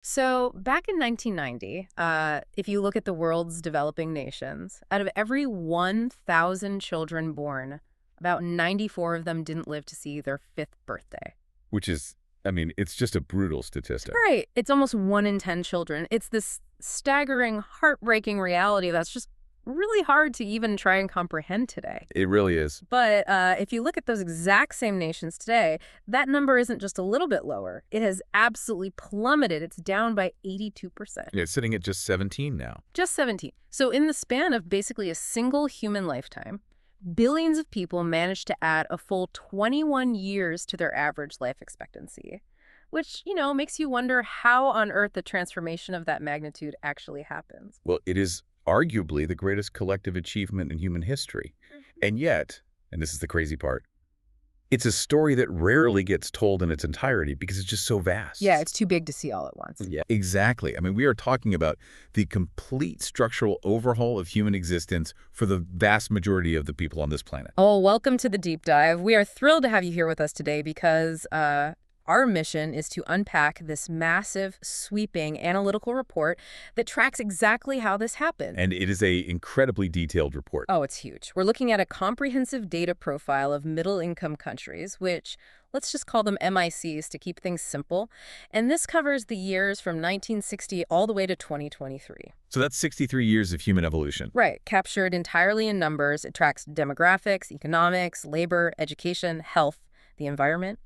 So back in 1990, if you look at the world's developing nations, out of every 1,000 children born, about 94 of them didn't live to see their fifth birthday. Which is, I mean, it's just a brutal statistic. Right. It's almost 1 in 10 children. It's this staggering, heartbreaking reality that's just really hard to even try and comprehend today. It really is. But if you look at those exact same nations today, that number isn't just a little bit lower. It has absolutely plummeted. It's down by 82%. Yeah, it's sitting at just 17 now. Just 17. So in the span of basically a single human lifetime, billions of people managed to add a full 21 years to their average life expectancy, which, makes you wonder how on earth the transformation of that magnitude actually happens. Well, it is arguably the greatest collective achievement in human history. And yet, and this is the crazy part, it's a story that rarely gets told in its entirety because it's just so vast. Yeah, it's too big to see all at once. Yeah, exactly. I mean, we are talking about the complete structural overhaul of human existence for the vast majority of the people on this planet. Oh, welcome to the deep dive. We are thrilled to have you here with us today because our mission is to unpack this massive, sweeping analytical report that tracks exactly how this happened. And it is a incredibly detailed report. Oh, it's huge. We're looking at a comprehensive data profile of middle-income countries, which let's just call them MICs to keep things simple. And this covers the years from 1960 all the way to 2023. So that's 63 years of human evolution. Right, captured entirely in numbers. It tracks demographics, economics, labor, education, health, the environment.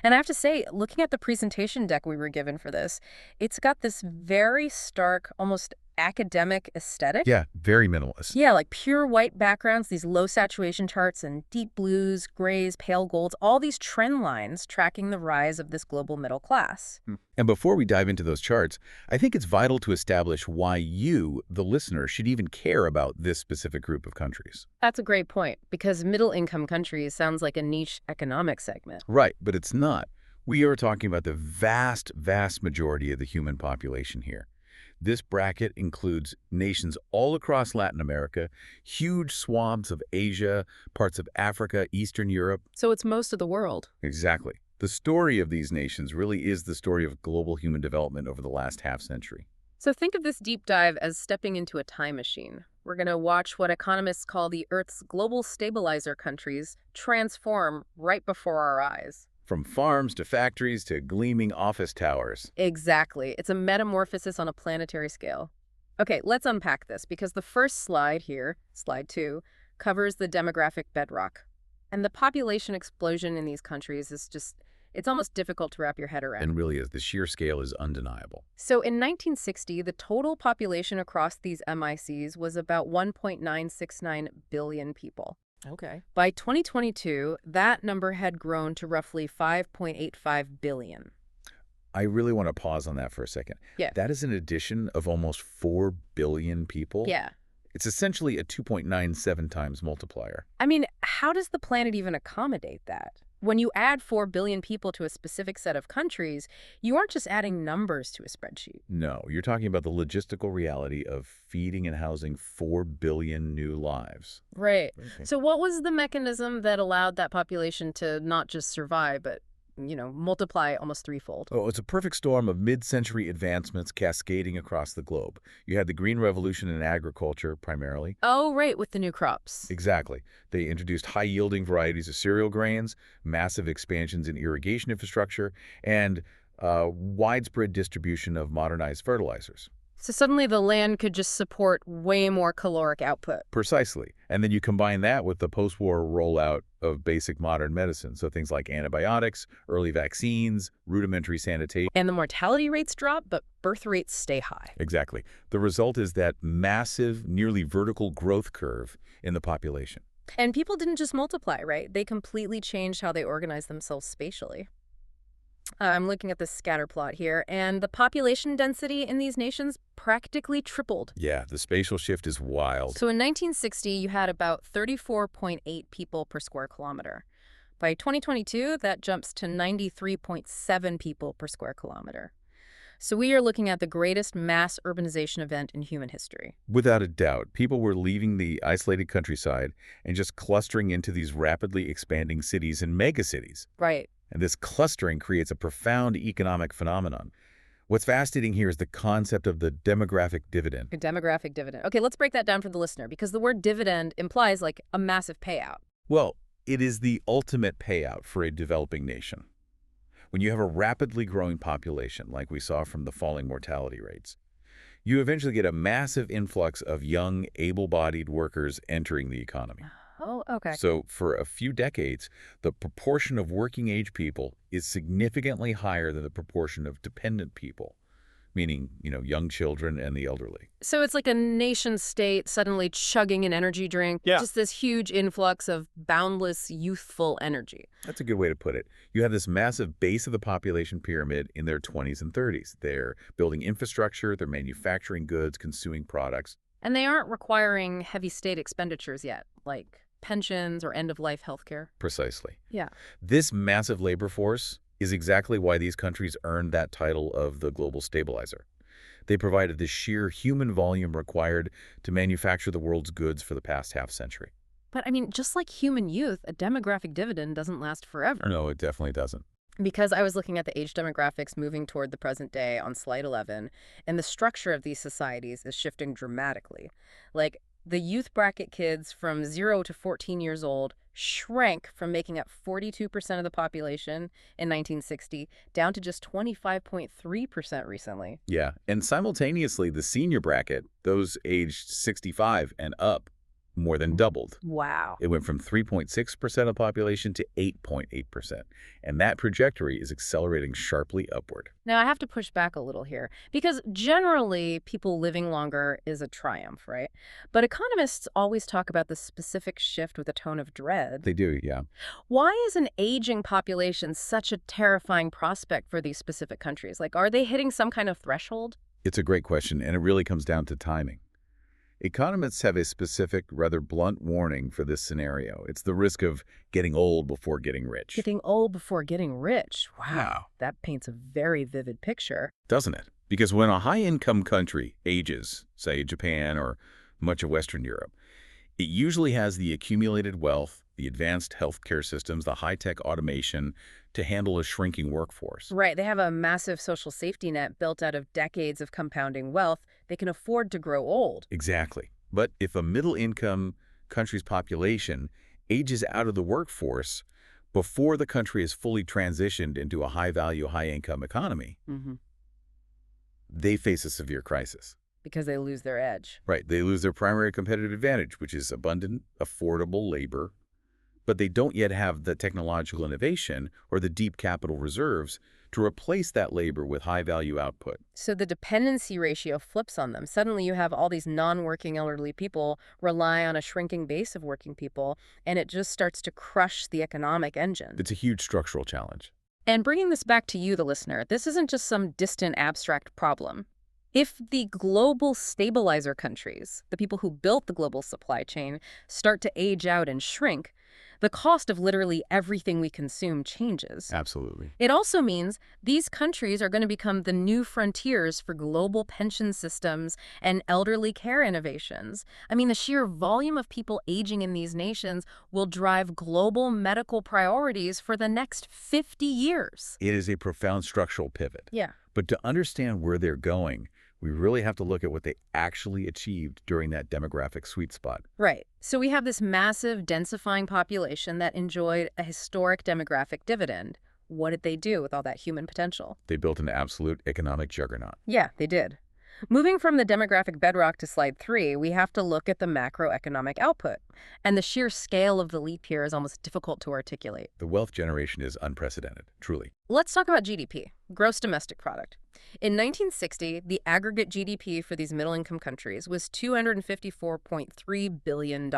And I have to say, looking at the presentation deck we were given for this, it's got this very stark, almost academic aesthetic. Yeah, very minimalist. Yeah, like pure white backgrounds, these low saturation charts and deep blues, grays, pale golds, all these trend lines tracking the rise of this global middle class. And before we dive into those charts, I think it's vital to establish why you, the listener, should even care about this specific group of countries. That's a great point, because middle-income countries sounds like a niche economic segment. Right, but it's not. We are talking about the vast, vast majority of the human population here. This bracket includes nations all across Latin America, huge swaths of Asia, parts of Africa, Eastern Europe. So it's most of the world. Exactly. The story of these nations really is the story of global human development over the last half-century. So think of this deep dive as stepping into a time machine. We're going to watch what economists call the Earth's global stabilizer countries transform right before our eyes. From farms to factories to gleaming office towers. Exactly. It's a metamorphosis on a planetary scale. Okay, let's unpack this because the first slide here, slide 2, covers the demographic bedrock. And the population explosion in these countries is just, it's almost difficult to wrap your head around. And really, the sheer scale is undeniable. So in 1960, the total population across these MICs was about 1.969 billion people. Okay. By 2022, that number had grown to roughly 5.85 billion. I really want to pause on that for a second. Yeah. That is an addition of almost 4 billion people. Yeah. It's essentially a 2.97 times multiplier. I mean, how does the planet even accommodate that? When you add 4 billion people to a specific set of countries, you aren't just adding numbers to a spreadsheet. No, you're talking about the logistical reality of feeding and housing 4 billion new lives. Right. Okay. So what was the mechanism that allowed that population to not just survive, but, multiply almost threefold? Oh, it's a perfect storm of mid-century advancements cascading across the globe. You had the Green Revolution in agriculture, primarily. Oh, right, with the new crops. Exactly. They introduced high-yielding varieties of cereal grains, massive expansions in irrigation infrastructure, and widespread distribution of modernized fertilizers. So suddenly the land could just support way more caloric output. Precisely. And then you combine that with the post-war rollout of basic modern medicine, so things like antibiotics, early vaccines, rudimentary sanitation. And the mortality rates drop, but birth rates stay high. Exactly. The result is that massive, nearly vertical growth curve in the population. And people didn't just multiply, right? They completely changed how they organized themselves spatially. I'm looking at this scatter plot here, and the population density in these nations practically tripled. Yeah, the spatial shift is wild. So in 1960, you had about 34.8 people per square kilometer. By 2022, that jumps to 93.7 people per square kilometer. So we are looking at the greatest mass urbanization event in human history. Without a doubt, people were leaving the isolated countryside and just clustering into these rapidly expanding cities and megacities. Right. And this clustering creates a profound economic phenomenon. What's fascinating here is the concept of the demographic dividend. A demographic dividend. Okay, let's break that down for the listener because the word dividend implies like a massive payout. Well, it is the ultimate payout for a developing nation. When you have a rapidly growing population, like we saw from the falling mortality rates, you eventually get a massive influx of young, able-bodied workers entering the economy. Oh, okay. So for a few decades, the proportion of working-age people is significantly higher than the proportion of dependent people, meaning, young children and the elderly. So it's like a nation state suddenly chugging an energy drink. Yeah. Just this huge influx of boundless, youthful energy. That's a good way to put it. You have this massive base of the population pyramid in their 20s and 30s. They're building infrastructure, they're manufacturing goods, consuming products. And they aren't requiring heavy state expenditures yet, like pensions or end-of-life healthcare. Precisely. Yeah. This massive labor force is exactly why these countries earned that title of the global stabilizer. They provided the sheer human volume required to manufacture the world's goods for the past half-century. But I mean, just like human youth, a demographic dividend doesn't last forever. No, it definitely doesn't. Because I was looking at the age demographics moving toward the present day on slide 11, and the structure of these societies is shifting dramatically. Like, the youth bracket kids from 0 to 14 years old shrank from making up 42% of the population in 1960 down to just 25.3% recently. Yeah, and simultaneously, the senior bracket, those aged 65 and up, more than doubled. Wow. It went from 3.6% of the population to 8.8%, and that trajectory is accelerating sharply upward. Now, I have to push back a little here, because generally, people living longer is a triumph, right? But economists always talk about the specific shift with a tone of dread. They do, yeah. Why is an aging population such a terrifying prospect for these specific countries? Like, are they hitting some kind of threshold? It's a great question, and it really comes down to timing. Economists have a specific, rather blunt warning for this scenario. It's the risk of getting old before getting rich. Getting old before getting rich. Wow. Yeah. That paints a very vivid picture. Doesn't it? Because when a high-income country ages, say Japan or much of Western Europe, it usually has the accumulated wealth, the advanced healthcare systems, the high-tech automation to handle a shrinking workforce. Right. They have a massive social safety net built out of decades of compounding wealth. They can afford to grow old. Exactly. But if a middle-income country's population ages out of the workforce before the country is fully transitioned into a high-value, high-income economy, they face a severe crisis. Because they lose their edge. Right. They lose their primary competitive advantage, which is abundant, affordable labor. But they don't yet have the technological innovation or the deep capital reserves to replace that labor with high-value output. So the dependency ratio flips on them. Suddenly you have all these non-working elderly people rely on a shrinking base of working people, and it just starts to crush the economic engine. It's a huge structural challenge. And bringing this back to you, the listener, this isn't just some distant abstract problem. If the global stabilizer countries, the people who built the global supply chain, start to age out and shrink, the cost of literally everything we consume changes. Absolutely. It also means these countries are going to become the new frontiers for global pension systems and elderly care innovations. I mean, the sheer volume of people aging in these nations will drive global medical priorities for the next 50 years. It is a profound structural pivot. Yeah. But to understand where they're going, we really have to look at what they actually achieved during that demographic sweet spot. Right. So we have this massive densifying population that enjoyed a historic demographic dividend. What did they do with all that human potential? They built an absolute economic juggernaut. Yeah, they did. Moving from the demographic bedrock to slide 3, we have to look at the macroeconomic output. And the sheer scale of the leap here is almost difficult to articulate. The wealth generation is unprecedented, truly. Let's talk about GDP, gross domestic product. In 1960, the aggregate GDP for these middle-income countries was $254.3 billion,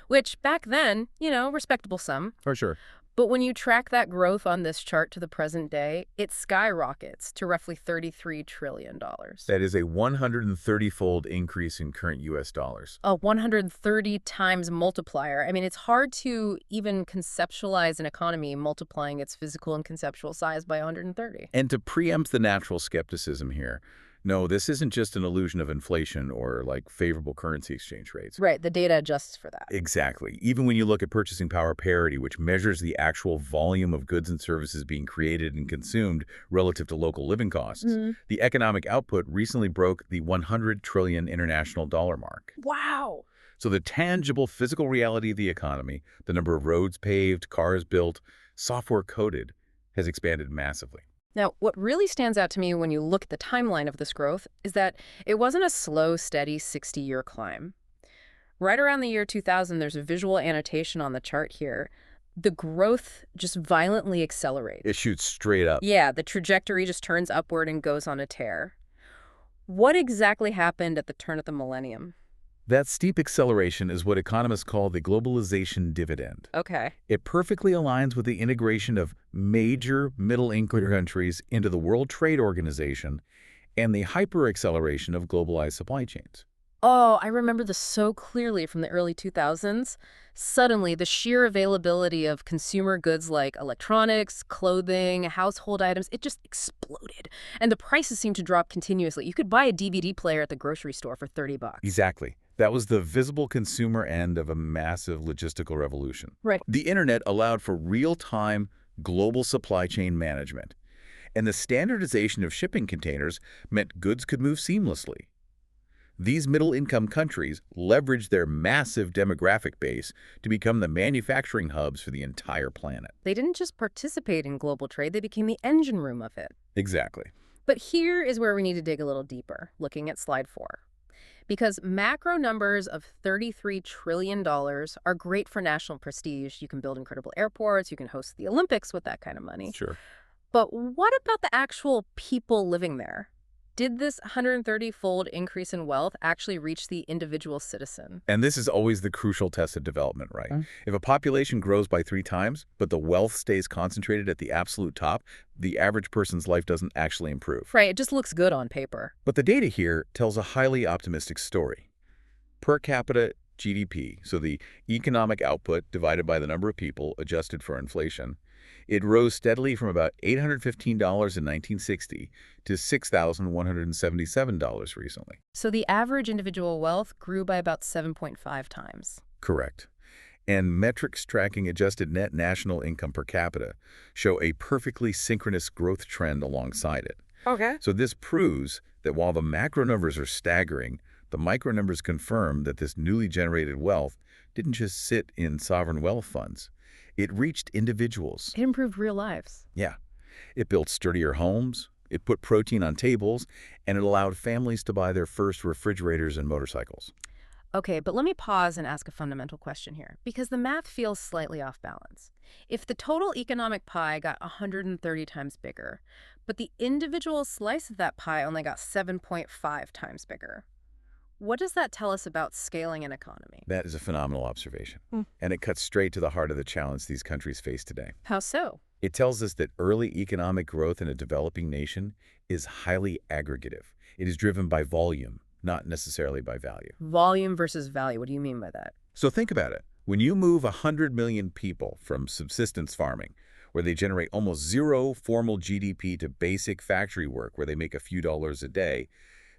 which back then, respectable sum. For sure. But when you track that growth on this chart to the present day, it skyrockets to roughly $33 trillion. That is a 130-fold increase in current U.S. dollars. A 130 times multiplier. I mean, it's hard to even conceptualize an economy multiplying its physical and conceptual size by 130. And to preempt the natural skepticism here, No, this isn't just an illusion of inflation or like favorable currency exchange rates. Right, the data adjusts for that. Exactly. Even when you look at purchasing power parity, which measures the actual volume of goods and services being created and consumed relative to local living costs, the economic output recently broke the 100 trillion international dollar mark. Wow. So the tangible physical reality of the economy, the number of roads paved, cars built, software coded, has expanded massively. Now, what really stands out to me when you look at the timeline of this growth is that it wasn't a slow, steady 60-year climb. Right around the year 2000, there's a visual annotation on the chart here. The growth just violently accelerates. It shoots straight up. Yeah, the trajectory just turns upward and goes on a tear. What exactly happened at the turn of the millennium? That steep acceleration is what economists call the globalization dividend. Okay. It perfectly aligns with the integration of major middle-income countries into the World Trade Organization and the hyper-acceleration of globalized supply chains. Oh, I remember this so clearly from the early 2000s. Suddenly, the sheer availability of consumer goods like electronics, clothing, household items, it just exploded. And the prices seemed to drop continuously. You could buy a DVD player at the grocery store for $30. Exactly. That was the visible consumer end of a massive logistical revolution. Right. The internet allowed for real-time global supply chain management, and the standardization of shipping containers meant goods could move seamlessly. These middle-income countries leveraged their massive demographic base to become the manufacturing hubs for the entire planet. They didn't just participate in global trade, they became the engine room of it. Exactly. But here is where we need to dig a little deeper, looking at slide 4. Because macro numbers of $33 trillion are great for national prestige. You can build incredible airports, you can host the Olympics with that kind of money. Sure. But what about the actual people living there? Did this 130-fold increase in wealth actually reach the individual citizen? And this is always the crucial test of development, right? If a population grows by 3 times, but the wealth stays concentrated at the absolute top, the average person's life doesn't actually improve. Right, it just looks good on paper. But the data here tells a highly optimistic story. Per capita GDP, so the economic output divided by the number of people adjusted for inflation, it rose steadily from about $815 in 1960 to $6,177 recently. So the average individual wealth grew by about 7.5 times. Correct. And metrics tracking adjusted net national income per capita show a perfectly synchronous growth trend alongside it. Okay. So this proves that while the macro numbers are staggering, the micro numbers confirm that this newly generated wealth didn't just sit in sovereign wealth funds. It reached individuals. It improved real lives. Yeah. It built sturdier homes, it put protein on tables, and it allowed families to buy their first refrigerators and motorcycles. Okay, but let me pause and ask a fundamental question here, because the math feels slightly off balance. If the total economic pie got 130 times bigger, but the individual slice of that pie only got 7.5 times bigger, what does that tell us about scaling an economy? That is a phenomenal observation. And it cuts straight to the heart of the challenge these countries face today. How so? It tells us that early economic growth in a developing nation is highly aggregative. It is driven by volume, not necessarily by value. Volume versus value. What do you mean by that? So think about it. When you move 100 million people from subsistence farming, where they generate almost zero formal GDP, to basic factory work where they make a few dollars a day,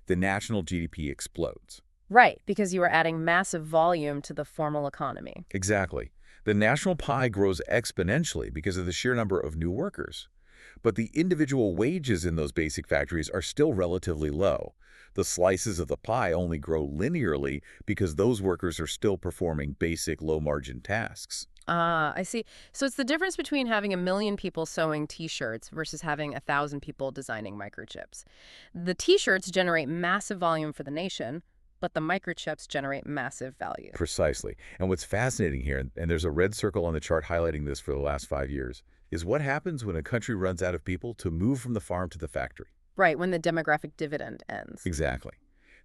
the national GDP explodes. Right, because you are adding massive volume to the formal economy. Exactly. The national pie grows exponentially because of the sheer number of new workers. But the individual wages in those basic factories are still relatively low. The slices of the pie only grow linearly because those workers are still performing basic low-margin tasks. Ah, I see. So it's the difference between having 1 million people sewing T-shirts versus having 1,000 people designing microchips. The T-shirts generate massive volume for the nation, but the microchips generate massive value. Precisely. And what's fascinating here, and there's a red circle on the chart highlighting this for the last 5 years, is what happens when a country runs out of people to move from the farm to the factory. Right, when the demographic dividend ends. Exactly.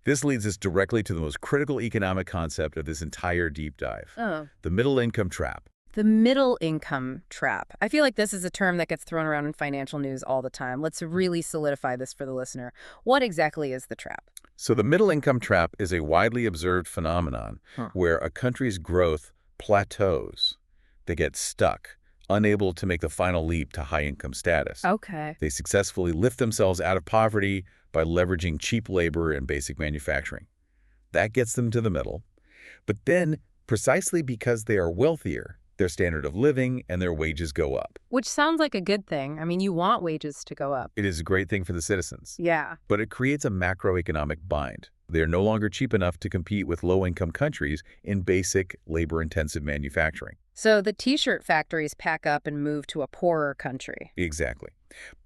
This leads us directly to the most critical economic concept of this entire deep dive. Oh. The middle income trap. The middle income trap. I feel like this is a term that gets thrown around in financial news all the time. Let's really solidify this for the listener. What exactly is the trap? So the middle income trap is a widely observed phenomenon where a country's growth plateaus. They get stuck, unable to make the final leap to high income status. Okay. They successfully lift themselves out of poverty by leveraging cheap labor and basic manufacturing. That gets them to the middle. But then, precisely because they are wealthier, their standard of living and their wages go up. Which sounds like a good thing. I mean, you want wages to go up. It is a great thing for the citizens. Yeah. But it creates a macroeconomic bind. They are no longer cheap enough to compete with low-income countries in basic, labor-intensive manufacturing. So the T-shirt factories pack up and move to a poorer country. Exactly.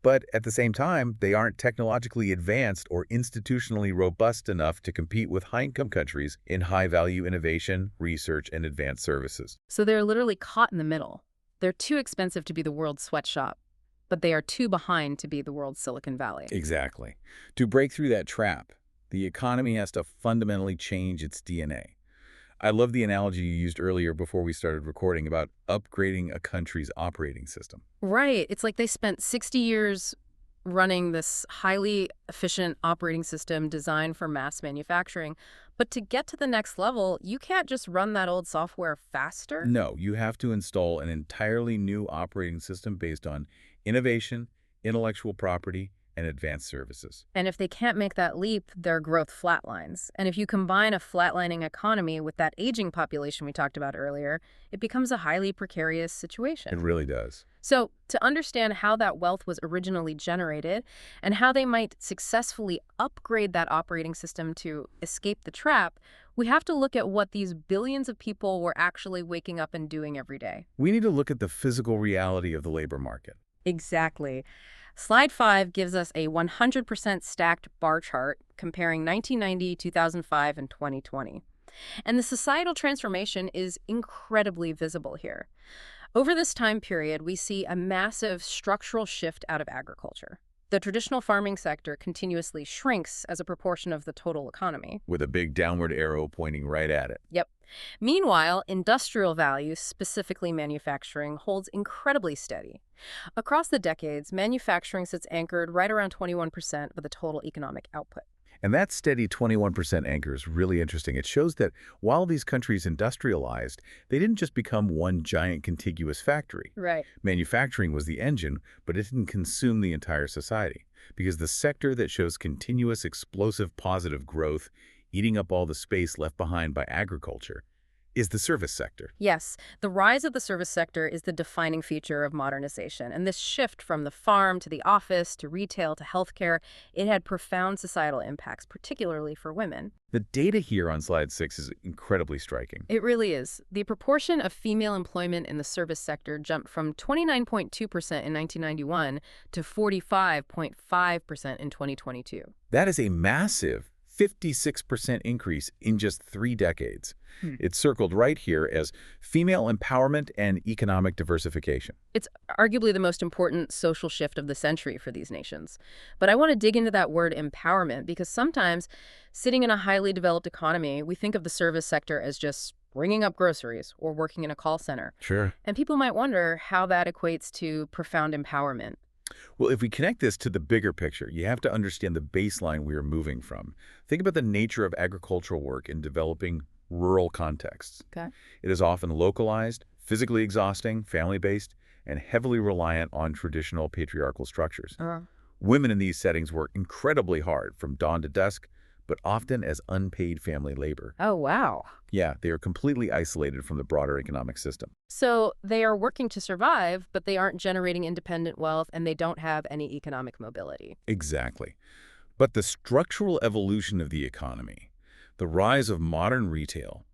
But at the same time, they aren't technologically advanced or institutionally robust enough to compete with high-income countries in high-value innovation, research, and advanced services. So they're literally caught in the middle. They're too expensive to be the world's sweatshop, but they are too behind to be the world's Silicon Valley. Exactly. To break through that trap, the economy has to fundamentally change its DNA. I love the analogy you used earlier before we started recording about upgrading a country's operating system. Right. It's like they spent 60 years running this highly efficient operating system designed for mass manufacturing. But to get to the next level, you can't just run that old software faster. No, you have to install an entirely new operating system based on innovation, intellectual property, and advanced services. And if they can't make that leap, their growth flatlines. And if you combine a flatlining economy with that aging population we talked about earlier, it becomes a highly precarious situation. It really does. So to understand how that wealth was originally generated and how they might successfully upgrade that operating system to escape the trap, we have to look at what these billions of people were actually waking up and doing every day. We need to look at the physical reality of the labor market. Exactly. Slide 5 gives us a 100% stacked bar chart comparing 1990, 2005, and 2020. And the societal transformation is incredibly visible here. Over this time period, we see a massive structural shift out of agriculture. The traditional farming sector continuously shrinks as a proportion of the total economy. With a big downward arrow pointing right at it. Yep. Meanwhile, industrial value, specifically manufacturing, holds incredibly steady. Across the decades, manufacturing sits anchored right around 21% of the total economic output. And that steady 21% anchor is really interesting. It shows that while these countries industrialized, they didn't just become one giant contiguous factory. Right. Manufacturing was the engine, but it didn't consume the entire society. Because the sector that shows continuous, explosive, positive growth, eating up all the space left behind by agriculture, is the service sector. Yes, the rise of the service sector is the defining feature of modernization. And this shift from the farm to the office to retail to healthcare, it had profound societal impacts, particularly for women. The data here on slide 6 is incredibly striking. It really is. The proportion of female employment in the service sector jumped from 29.2% in 1991 to 45.5% in 2022. That is a massive 56% increase in just 3 decades. It's circled right here as female empowerment and economic diversification. It's arguably the most important social shift of the century for these nations. But I want to dig into that word empowerment because sometimes, sitting in a highly developed economy, we think of the service sector as just ringing up groceries or working in a call center. Sure. And people might wonder how that equates to profound empowerment. Well, if we connect this to the bigger picture, you have to understand the baseline we are moving from. Think about the nature of agricultural work in developing rural contexts. Okay. It is often localized, physically exhausting, family-based, and heavily reliant on traditional patriarchal structures. Women in these settings work incredibly hard from dawn to dusk, but often as unpaid family labor. Oh, wow. Yeah, they are completely isolated from the broader economic system. So they are working to survive, but they aren't generating independent wealth and they don't have any economic mobility. Exactly. But the structural evolution of the economy, the rise of modern retail,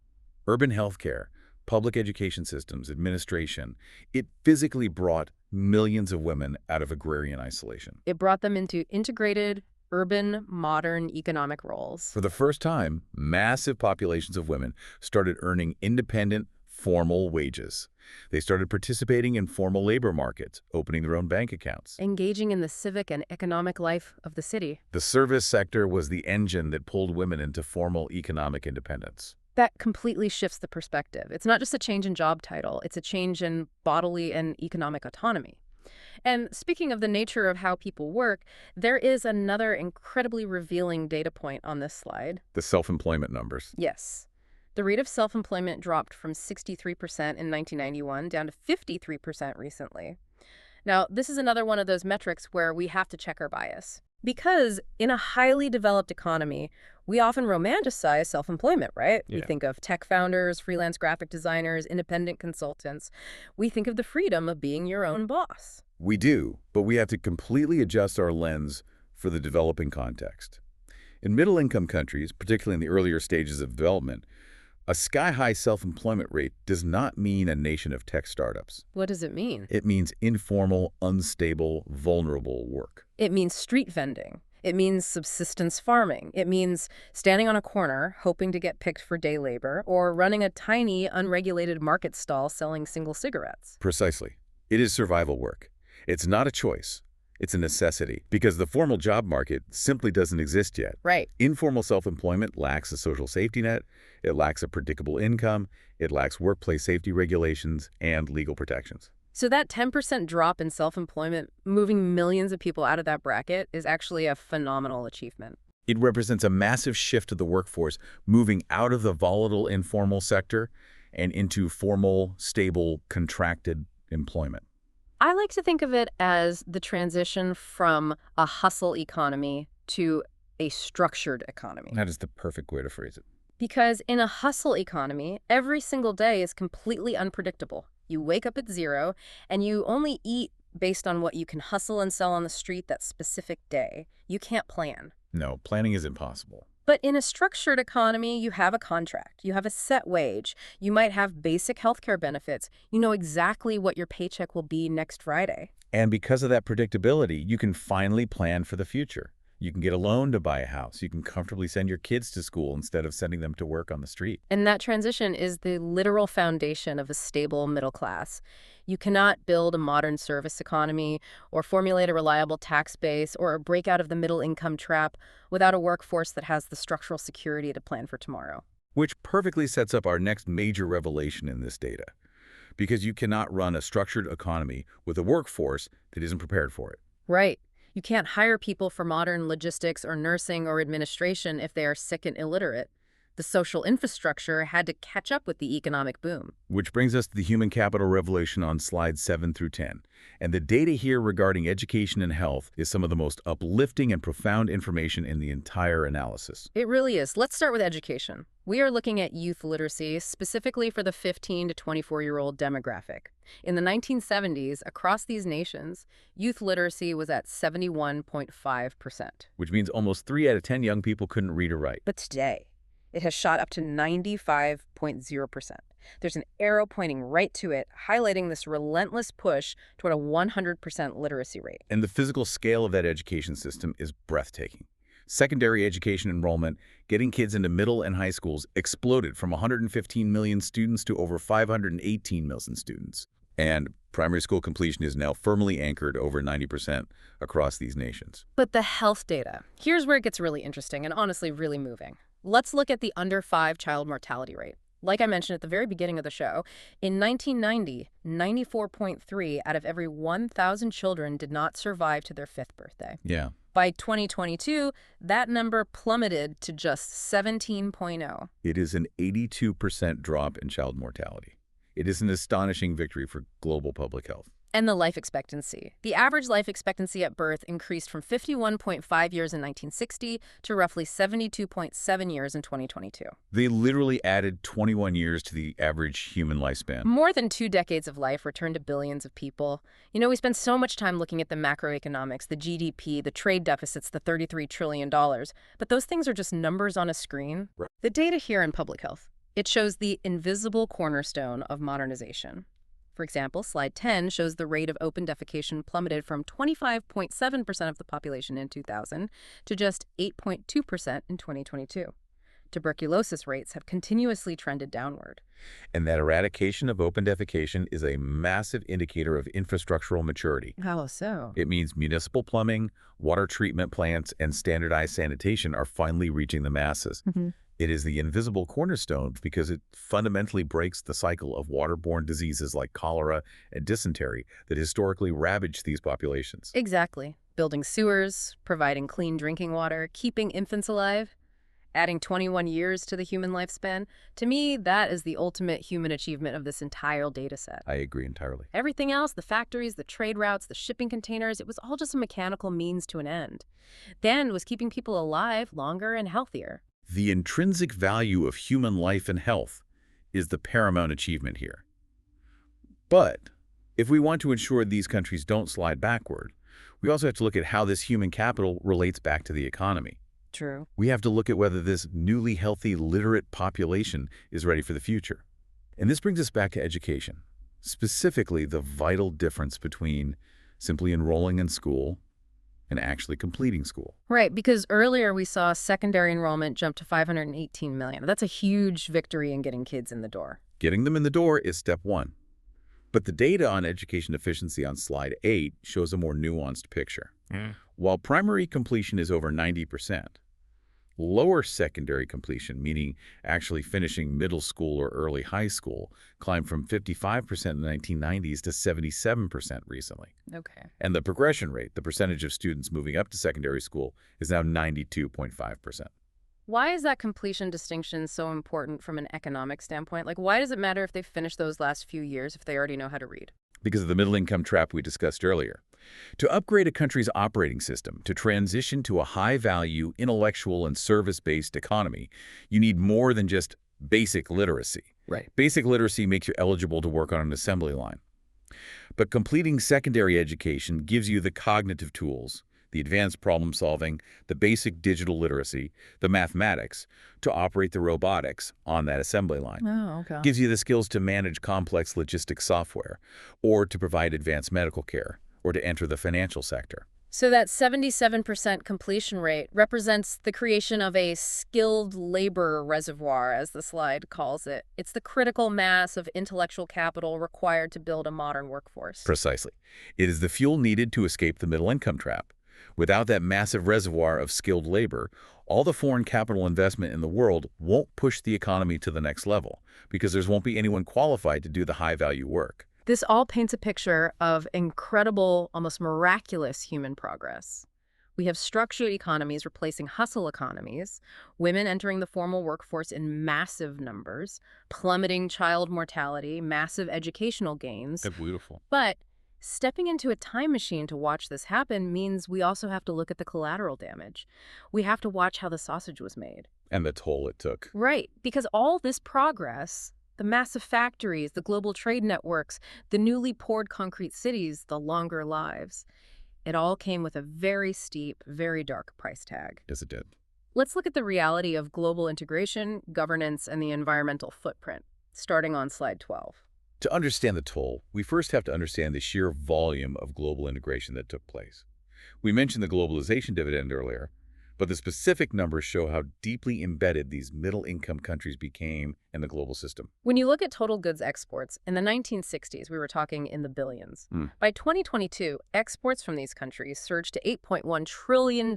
urban healthcare, public education systems, administration, it physically brought millions of women out of agrarian isolation. It brought them into integrated, urban, modern economic roles. For the first time, massive populations of women started earning independent, formal wages. They started participating in formal labor markets, opening their own bank accounts. Engaging in the civic and economic life of the city. The service sector was the engine that pulled women into formal economic independence. That completely shifts the perspective. It's not just a change in job title, it's a change in bodily and economic autonomy. And speaking of the nature of how people work, there is another incredibly revealing data point on this slide. The self-employment numbers. Yes. The rate of self-employment dropped from 63% in 1991 down to 53% recently. Now, this is another one of those metrics where we have to check our bias. Because in a highly developed economy, we often romanticize self-employment, right? We Yeah. think of tech founders, freelance graphic designers, independent consultants. We think of the freedom of being your own boss. We do, but we have to completely adjust our lens for the developing context. In middle-income countries, particularly in the earlier stages of development, a sky-high self-employment rate does not mean a nation of tech startups. What does it mean? It means informal, unstable, vulnerable work. It means street vending. It means subsistence farming. It means standing on a corner, hoping to get picked for day labor, or running a tiny, unregulated market stall selling single cigarettes. Precisely. It is survival work. It's not a choice. It's a necessity, because the formal job market simply doesn't exist yet. Right. Informal self-employment lacks a social safety net, it lacks a predictable income, it lacks workplace safety regulations and legal protections. So that 10% drop in self-employment, moving millions of people out of that bracket, is actually a phenomenal achievement. It represents a massive shift of the workforce, moving out of the volatile informal sector and into formal, stable, contracted employment. I like to think of it as the transition from a hustle economy to a structured economy. That is the perfect way to phrase it. Because in a hustle economy, every single day is completely unpredictable. You wake up at 0, and you only eat based on what you can hustle and sell on the street that specific day. You can't plan. No, planning is impossible. But in a structured economy, you have a contract. You have a set wage. You might have basic healthcare benefits. You know exactly what your paycheck will be next Friday. And because of that predictability, you can finally plan for the future. You can get a loan to buy a house. You can comfortably send your kids to school instead of sending them to work on the street. And that transition is the literal foundation of a stable middle class. You cannot build a modern service economy or formulate a reliable tax base or break out of the middle income trap without a workforce that has the structural security to plan for tomorrow. Which perfectly sets up our next major revelation in this data. Because you cannot run a structured economy with a workforce that isn't prepared for it. Right. You can't hire people for modern logistics or nursing or administration if they are sick and illiterate. The social infrastructure had to catch up with the economic boom. Which brings us to the human capital revelation on slides 7 through 10. And the data here regarding education and health is some of the most uplifting and profound information in the entire analysis. It really is. Let's start with education. We are looking at youth literacy, specifically for the 15 to 24-year-old demographic. In the 1970s, across these nations, youth literacy was at 71.5%. Which means almost 3 out of 10 young people couldn't read or write. But today, it has shot up to 95.0%. There's an arrow pointing right to it, highlighting this relentless push toward a 100% literacy rate. And the physical scale of that education system is breathtaking. Secondary education enrollment, getting kids into middle and high schools, exploded from 115 million students to over 518 million students. And primary school completion is now firmly anchored over 90% across these nations. But the health data, here's where it gets really interesting and honestly really moving. Let's look at the under 5 child mortality rate. Like I mentioned at the very beginning of the show, in 1990, 94.3 out of every 1,000 children did not survive to their 5th birthday. Yeah. By 2022, that number plummeted to just 17.0. It is an 82% drop in child mortality. It is an astonishing victory for global public health. And the life expectancy. The average life expectancy at birth increased from 51.5 years in 1960 to roughly 72.7 years in 2022. They literally added 21 years to the average human lifespan. More than 2 decades of life returned to billions of people. You know, we spend so much time looking at the macroeconomics, the GDP, the trade deficits, the $33 trillion. But those things are just numbers on a screen. Right. The data here in public health, it shows the invisible cornerstone of modernization. For example, slide 10 shows the rate of open defecation plummeted from 25.7% of the population in 2000 to just 8.2% in 2022. Tuberculosis rates have continuously trended downward. And that eradication of open defecation is a massive indicator of infrastructural maturity. How so? It means municipal plumbing, water treatment plants, and standardized sanitation are finally reaching the masses. It is the invisible cornerstone because it fundamentally breaks the cycle of waterborne diseases like cholera and dysentery that historically ravaged these populations. Exactly. Building sewers, providing clean drinking water, keeping infants alive. Adding 21 years to the human lifespan, to me, that is the ultimate human achievement of this entire data set. I agree entirely. Everything else, the factories, the trade routes, the shipping containers, it was all just a mechanical means to an end. The end was keeping people alive longer and healthier. The intrinsic value of human life and health is the paramount achievement here. But if we want to ensure these countries don't slide backward, we also have to look at how this human capital relates back to the economy. True. We have to look at whether this newly healthy, literate population is ready for the future. And this brings us back to education, specifically the vital difference between simply enrolling in school and actually completing school. Right, because earlier we saw secondary enrollment jump to 518 million. That's a huge victory in getting kids in the door. Getting them in the door is step one. But the data on education efficiency on slide 8 shows a more nuanced picture. While primary completion is over 90%, lower secondary completion, meaning actually finishing middle school or early high school, climbed from 55% in the 1990s to 77% recently. Okay. And the progression rate, the percentage of students moving up to secondary school, is now 92.5%. Why is that completion distinction so important from an economic standpoint? Like, why does it matter if they finish those last few years if they already know how to read? Because of the middle income trap we discussed earlier. To upgrade a country's operating system, to transition to a high-value, intellectual, and service-based economy, you need more than just basic literacy. Right. Basic literacy makes you eligible to work on an assembly line. But completing secondary education gives you the cognitive tools, the advanced problem-solving, the basic digital literacy, the mathematics, to operate the robotics on that assembly line. Oh, okay. Gives you the skills to manage complex logistics software, or to provide advanced medical care, or to enter the financial sector. So that 77% completion rate represents the creation of a skilled labor reservoir, as the slide calls it. It's the critical mass of intellectual capital required to build a modern workforce. Precisely. It is the fuel needed to escape the middle income trap. Without that massive reservoir of skilled labor, all the foreign capital investment in the world won't push the economy to the next level, because there won't be anyone qualified to do the high-value work. This all paints a picture of incredible, almost miraculous human progress. We have structured economies replacing hustle economies, women entering the formal workforce in massive numbers, plummeting child mortality, massive educational gains. That's beautiful. But stepping into a time machine to watch this happen means we also have to look at the collateral damage. We have to watch how the sausage was made. And the toll it took. Right, because all this progress, the massive factories, the global trade networks, the newly poured concrete cities, the longer lives, it all came with a very steep, very dark price tag. Yes, it did. Let's look at the reality of global integration, governance, and the environmental footprint, starting on slide 12. To understand the toll, we first have to understand the sheer volume of global integration that took place. We mentioned the globalization dividend earlier, but the specific numbers show how deeply embedded these middle-income countries became in the global system. When you look at total goods exports, in the 1960s, we were talking in the billions. By 2022, exports from these countries surged to $8.1 trillion.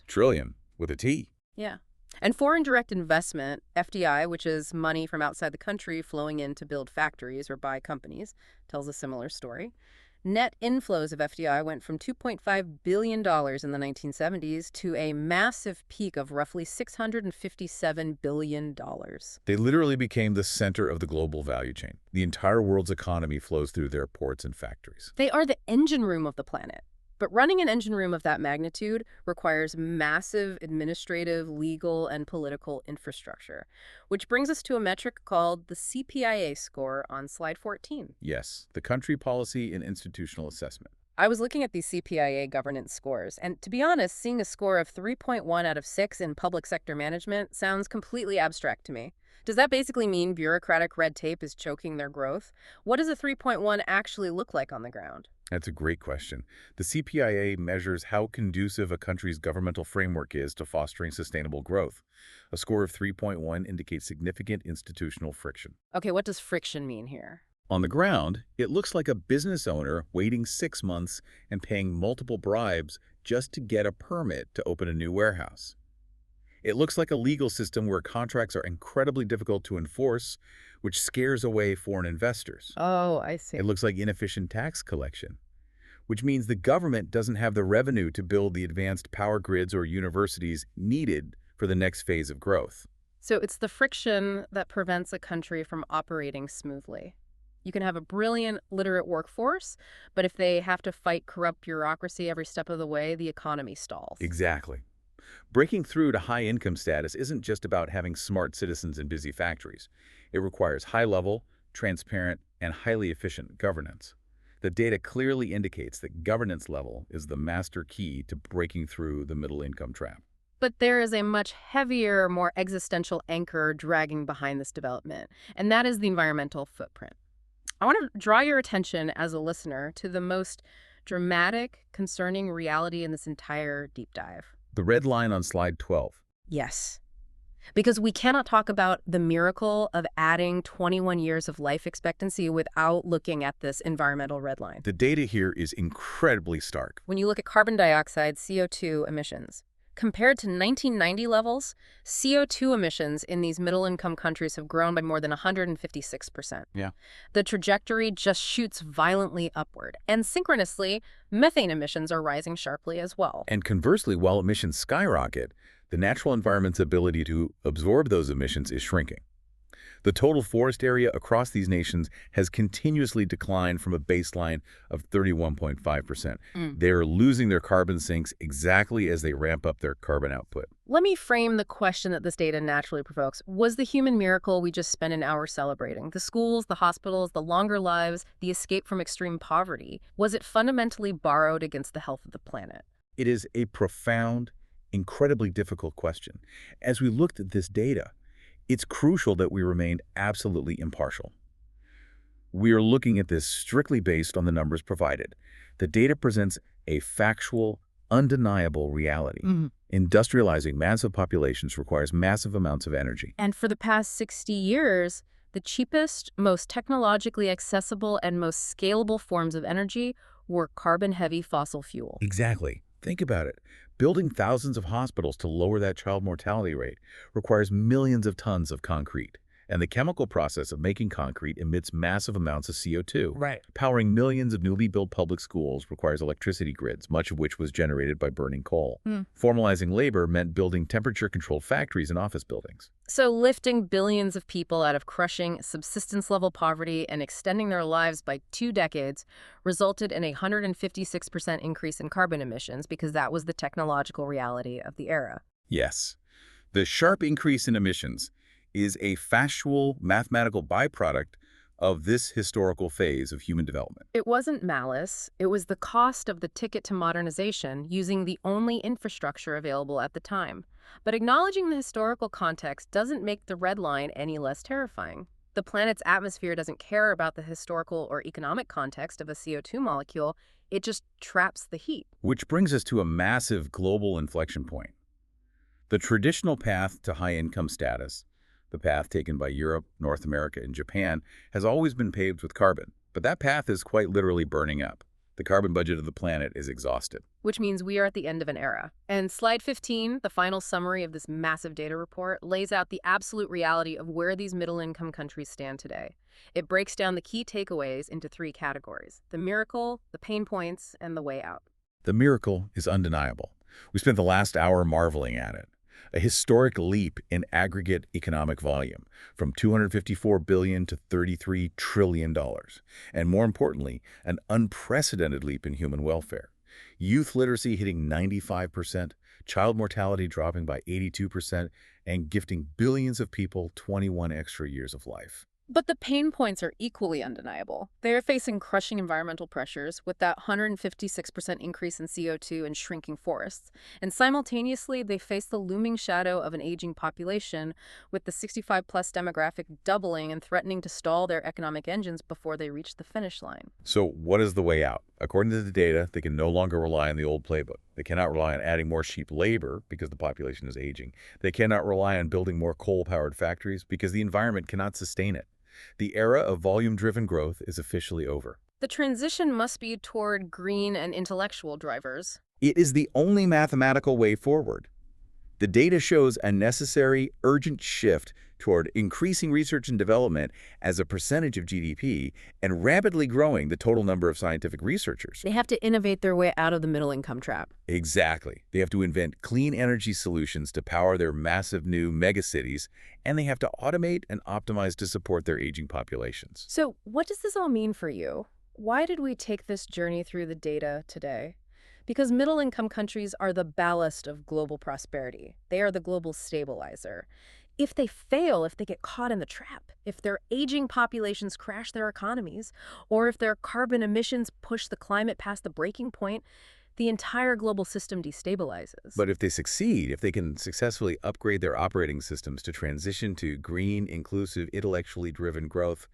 Trillion, with a T. Yeah. And foreign direct investment, FDI, which is money from outside the country flowing in to build factories or buy companies, tells a similar story. Net inflows of FDI went from $2.5 billion in the 1970s to a massive peak of roughly $657 billion. They literally became the center of the global value chain. The entire world's economy flows through their ports and factories. They are the engine room of the planet. But running an engine room of that magnitude requires massive administrative, legal, and political infrastructure, which brings us to a metric called the CPIA score on slide 14. Yes, the Country Policy and Institutional Assessment. I was looking at these CPIA governance scores, and to be honest, seeing a score of 3.1 out of 6 in public sector management sounds completely abstract to me. Does that basically mean bureaucratic red tape is choking their growth? What does a 3.1 actually look like on the ground? That's a great question. The CPIA measures how conducive a country's governmental framework is to fostering sustainable growth. A score of 3.1 indicates significant institutional friction. Okay, what does friction mean here? On the ground, it looks like a business owner waiting 6 months and paying multiple bribes just to get a permit to open a new warehouse. It looks like a legal system where contracts are incredibly difficult to enforce, which scares away foreign investors. Oh, I see. It looks like inefficient tax collection, which means the government doesn't have the revenue to build the advanced power grids or universities needed for the next phase of growth. So it's the friction that prevents a country from operating smoothly. You can have a brilliant, literate workforce, but if they have to fight corrupt bureaucracy every step of the way, the economy stalls. Exactly. Breaking through to high income status isn't just about having smart citizens in busy factories. It requires high-level, transparent, and highly efficient governance. The data clearly indicates that governance level is the master key to breaking through the middle income trap. But there is a much heavier, more existential anchor dragging behind this development, and that is the environmental footprint. I want to draw your attention as a listener to the most dramatic, concerning reality in this entire deep dive. The red line on slide 12. Yes. Because we cannot talk about the miracle of adding 21 years of life expectancy without looking at this environmental red line. The data here is incredibly stark. When you look at carbon dioxide, CO2 emissions, compared to 1990 levels, CO2 emissions in these middle-income countries have grown by more than 156%. Yeah. The trajectory just shoots violently upward. And synchronously, methane emissions are rising sharply as well. And conversely, while emissions skyrocket, the natural environment's ability to absorb those emissions is shrinking. The total forest area across these nations has continuously declined from a baseline of 31.5%. They're losing their carbon sinks exactly as they ramp up their carbon output. Let me frame the question that this data naturally provokes. Was the human miracle we just spent an hour celebrating, the schools, the hospitals, the longer lives, the escape from extreme poverty, was it fundamentally borrowed against the health of the planet? It is a profound, incredibly difficult question. As we looked at this data, it's crucial that we remain absolutely impartial. We are looking at this strictly based on the numbers provided. The data presents a factual, undeniable reality. Industrializing massive populations requires massive amounts of energy. And for the past 60 years, the cheapest, most technologically accessible, and most scalable forms of energy were carbon-heavy fossil fuel. Exactly. Think about it. Building thousands of hospitals to lower that child mortality rate requires millions of tons of concrete. And the chemical process of making concrete emits massive amounts of CO2. Right. Powering millions of newly built public schools requires electricity grids, much of which was generated by burning coal. Formalizing labor meant building temperature-controlled factories and office buildings. So lifting billions of people out of crushing subsistence-level poverty and extending their lives by 2 decades resulted in a 156% increase in carbon emissions because that was the technological reality of the era. Yes. The sharp increase in emissions is a factual mathematical byproduct of this historical phase of human development. It wasn't malice. It was the cost of the ticket to modernization using the only infrastructure available at the time. But acknowledging the historical context doesn't make the red line any less terrifying. The planet's atmosphere doesn't care about the historical or economic context of a CO2 molecule. It just traps the heat. Which brings us to a massive global inflection point. The traditional path to high-income status, the path taken by Europe, North America, and Japan, has always been paved with carbon. But that path is quite literally burning up. The carbon budget of the planet is exhausted. Which means we are at the end of an era. And slide 15, the final summary of this massive data report, lays out the absolute reality of where these middle-income countries stand today. It breaks down the key takeaways into 3 categories: the miracle, the pain points, and the way out. The miracle is undeniable. We spent the last hour marveling at it. A historic leap in aggregate economic volume, from $254 billion to $33 trillion. And more importantly, an unprecedented leap in human welfare. Youth literacy hitting 95%, child mortality dropping by 82%, and gifting billions of people 21 extra years of life. But the pain points are equally undeniable. They are facing crushing environmental pressures with that 156% increase in CO2 and shrinking forests. And simultaneously, they face the looming shadow of an aging population, with the 65-plus demographic doubling and threatening to stall their economic engines before they reach the finish line. So what is the way out? According to the data, they can no longer rely on the old playbook. They cannot rely on adding more cheap labor because the population is aging. They cannot rely on building more coal-powered factories because the environment cannot sustain it. The era of volume-driven growth is officially over. The transition must be toward green and intellectual drivers. It is the only mathematical way forward. The data shows a necessary, urgent shift toward increasing research and development as a percentage of GDP and rapidly growing the total number of scientific researchers. They have to innovate their way out of the middle income trap. Exactly. They have to invent clean energy solutions to power their massive new megacities, and they have to automate and optimize to support their aging populations. So what does this all mean for you? Why did we take this journey through the data today? Because middle-income countries are the ballast of global prosperity. They are the global stabilizer. If they fail, if they get caught in the trap, if their aging populations crash their economies, or if their carbon emissions push the climate past the breaking point, the entire global system destabilizes. But if they succeed, if they can successfully upgrade their operating systems to transition to green, inclusive, intellectually driven growth,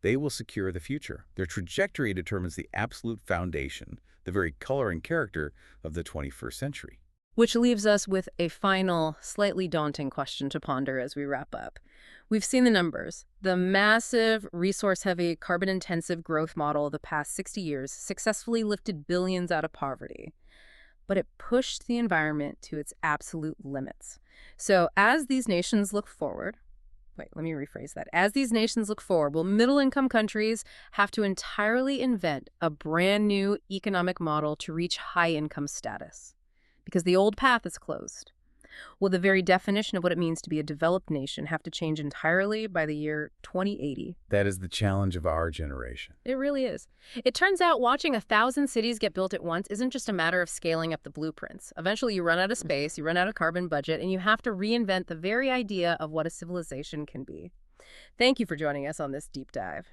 they will secure the future. Their trajectory determines the absolute foundation, the very color and character of the 21st century. Which leaves us with a final, slightly daunting question to ponder as we wrap up. We've seen the numbers. The massive, resource-heavy, carbon-intensive growth model of the past 60 years successfully lifted billions out of poverty. But it pushed the environment to its absolute limits. So as these nations look forward, let me rephrase that. As these nations look forward, will middle-income countries have to entirely invent a brand new economic model to reach high-income status? Because the old path is closed. Will the very definition of what it means to be a developed nation have to change entirely by the year 2080? That is the challenge of our generation. It really is. It turns out watching 1,000 cities get built at once isn't just a matter of scaling up the blueprints. Eventually you run out of space, you run out of carbon budget, and you have to reinvent the very idea of what a civilization can be. Thank you for joining us on this deep dive.